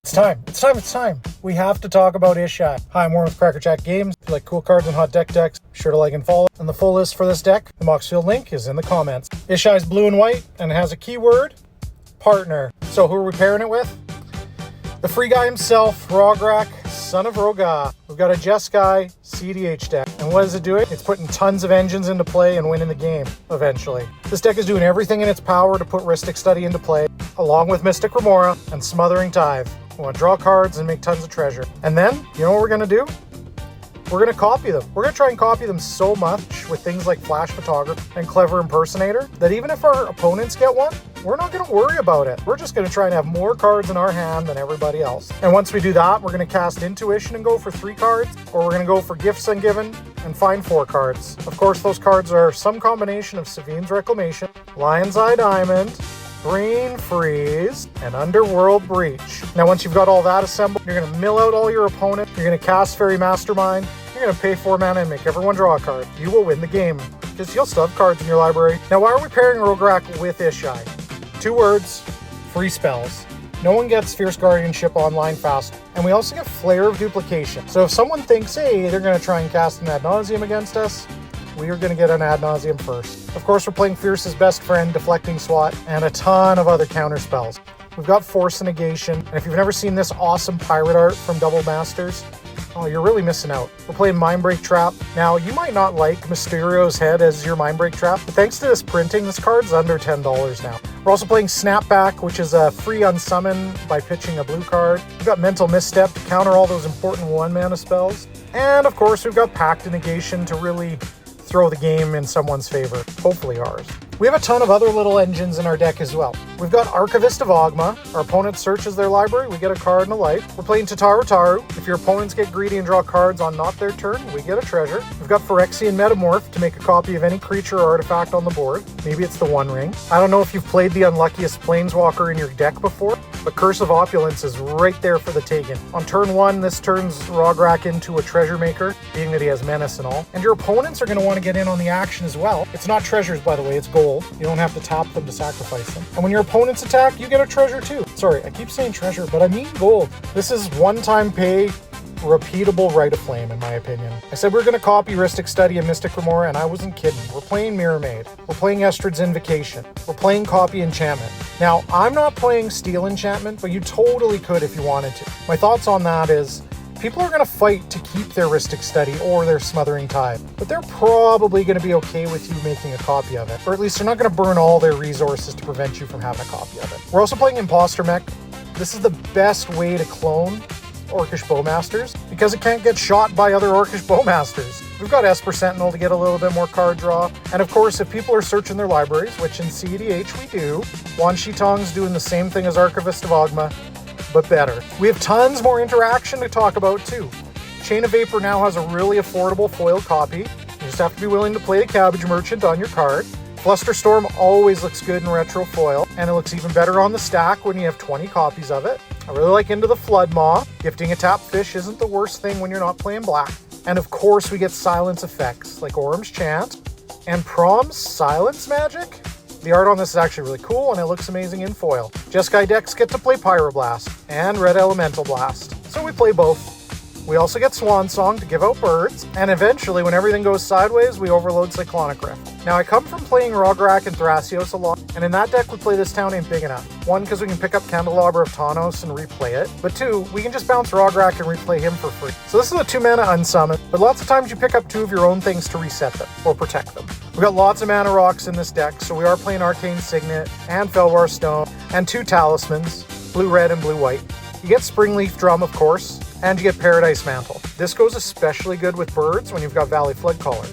It's time. We have to talk about Ishai. Hi, I'm Warren with Cracker Jack Games. If you like cool cards and hot decks, be sure to like and follow. And the full list for this deck, the Moxfield link is in the comments. Ishai's blue and white and has a keyword, partner. So who are we pairing it with? The free guy himself, Rograkh, son of Rograkh. We've got a Jeska cEDH deck. And what is it doing? It's putting tons of engines into play and winning the game, eventually. This deck is doing everything in its power to put Rhystic Study into play, along with Mystic Remora and Smothering Tithe. We want to draw cards and make tons of treasure. And then, you know what we're going to do? We're going to copy them. We're going to try and copy them so much with things like Flash Photography and Clever Impersonator that even if our opponents get one, we're not going to worry about it. We're just going to try and have more cards in our hand than everybody else. And once we do that, we're going to cast Intuition and go for 3 cards, or we're going to go for Gifts Ungiven and find 4 cards. Of course, those cards are some combination of Sevinne's Reclamation, Lion's Eye Diamond, Brain Freeze, and Underworld Breach. Now, once you've got all that assembled, you're going to mill out all your opponent, you're going to cast Fairy Mastermind, you're going to pay 4 mana and make everyone draw a card. You will win the game, because you'll still have cards in your library. Now, why are we pairing Rograkh with Ishai? 2 words, free spells. No one gets Fierce Guardianship online fast. And we also get Flare of Duplication. So if someone thinks, hey, they're going to try and cast an Ad Nauseam against us, we are going to get an Ad Nauseam first. Of course, we're playing Fierce's Best Friend, Deflecting Swat, and a ton of other counter spells. We've got Force and Negation, and if you've never seen this awesome pirate art from Double Masters, oh, you're really missing out. We're playing Mindbreak Trap. Now, you might not like Mysterio's Head as your Mindbreak Trap, but thanks to this printing, this card's under $10 now. We're also playing Snapback, which is a free unsummon by pitching a blue card. We've got Mental Misstep to counter all those important 1-mana spells. And of course, we've got Pact and Negation to really throw the game in someone's favor, hopefully ours. We have a ton of other little engines in our deck as well. We've got Archivist of Ogma. Our opponent searches their library, we get a card and a life. We're playing Tataru. If your opponents get greedy and draw cards on not their turn, we get a treasure. We've got Phyrexian Metamorph to make a copy of any creature or artifact on the board. Maybe it's the One Ring. I don't know if you've played the unluckiest Planeswalker in your deck before, but Curse of Opulence is right there for the taking. On turn 1, this turns Rograkh into a treasure maker, being that he has menace and all. And your opponents are going to want to get in on the action as well. It's not treasures, by the way, it's gold. You don't have to tap them to sacrifice them. And when your opponents attack, you get a treasure too. Sorry, I keep saying treasure, but I mean gold. This is one-time pay, repeatable Rite of Flame, in my opinion. I said we were going to copy Rhystic Study and Mystic Remora, and I wasn't kidding. We're playing Mirror Maid. We're playing Estrid's Invocation. We're playing Copy Enchantment. Now, I'm not playing Steel Enchantment, but you totally could if you wanted to. My thoughts on that is, people are going to fight to keep their Rhystic Study or their Smothering Tithe, but they're probably going to be okay with you making a copy of it, or at least they're not going to burn all their resources to prevent you from having a copy of it. We're also playing Imposter Mech. This is the best way to clone Orcish Bowmasters because it can't get shot by other Orcish Bowmasters. We've got Esper Sentinel to get a little bit more card draw. And of course, if people are searching their libraries, which in cEDH we do, Wan Shi Tong's doing the same thing as Archivist of Ogma, but better. We have tons more interaction to talk about too. Chain of Vapor now has a really affordable foil copy. You just have to be willing to play the Cabbage Merchant on your card. Flusterstorm always looks good in retro foil, and it looks even better on the stack when you have 20 copies of it. I really like Into the Flood Maw. Gifting a tapped fish isn't the worst thing when you're not playing black. And of course we get silence effects like Orm's Chant and Prom's Silence Magic. The art on this is actually really cool, and it looks amazing in foil. Jeskai decks get to play Pyroblast and Red Elemental Blast, so we play both. We also get Swan Song to give out birds, and eventually, when everything goes sideways, we overload Cyclonic Rift. Now, I come from playing Rograkh and Thrasios a lot, and in that deck we play This Town Ain't Big Enough. 1, because we can pick up Candelabra of Tawnos and replay it, but 2, we can just bounce Rograkh and replay him for free. So this is a 2-mana unsummon, but lots of times you pick up 2 of your own things to reset them, or protect them. We've got lots of mana rocks in this deck, so we are playing Arcane Signet, and Felwar Stone, and 2 Talismans, blue-red and blue-white. You get Springleaf Drum, of course, and you get Paradise Mantle. This goes especially good with birds when you've got Valley Floodcaller,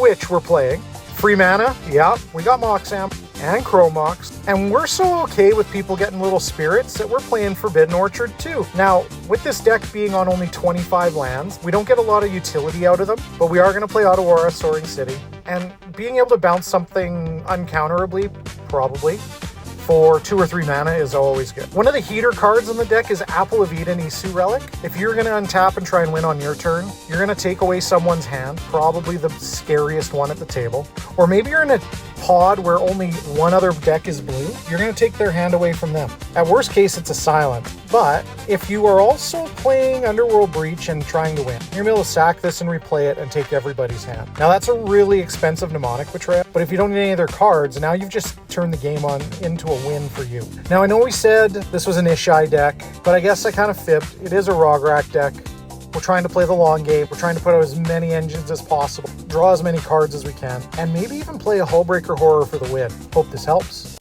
which we're playing. Free mana, yeah, we got Moxam and Chromox, and we're so okay with people getting little spirits that we're playing Forbidden Orchard too. Now, with this deck being on only 25 lands, we don't get a lot of utility out of them, but we are going to play Otawara, Soaring City, and being able to bounce something uncounterably, probably, for 2 or 3 mana is always good. One of the heater cards in the deck is Apple of Eden Isu Relic. If you're going to untap and try and win on your turn, you're going to take away someone's hand, probably the scariest one at the table. Or maybe you're in a pod where only one other deck is blue, you're going to take their hand away from them. At worst case, it's a silent. But if you are also playing Underworld Breach and trying to win, you're going to be able to sack this and replay it and take everybody's hand. Now, that's a really expensive mnemonic betrayal, but if you don't need any of their cards, now you've just turned the game on into a win for you. Now, I know we said this was an Ishai deck, but I guess I kind of fibbed. It is a Rograkh deck. We're trying to play the long game. We're trying to put out as many engines as possible, draw as many cards as we can, and maybe even play a Hullbreaker Horror for the win. Hope this helps.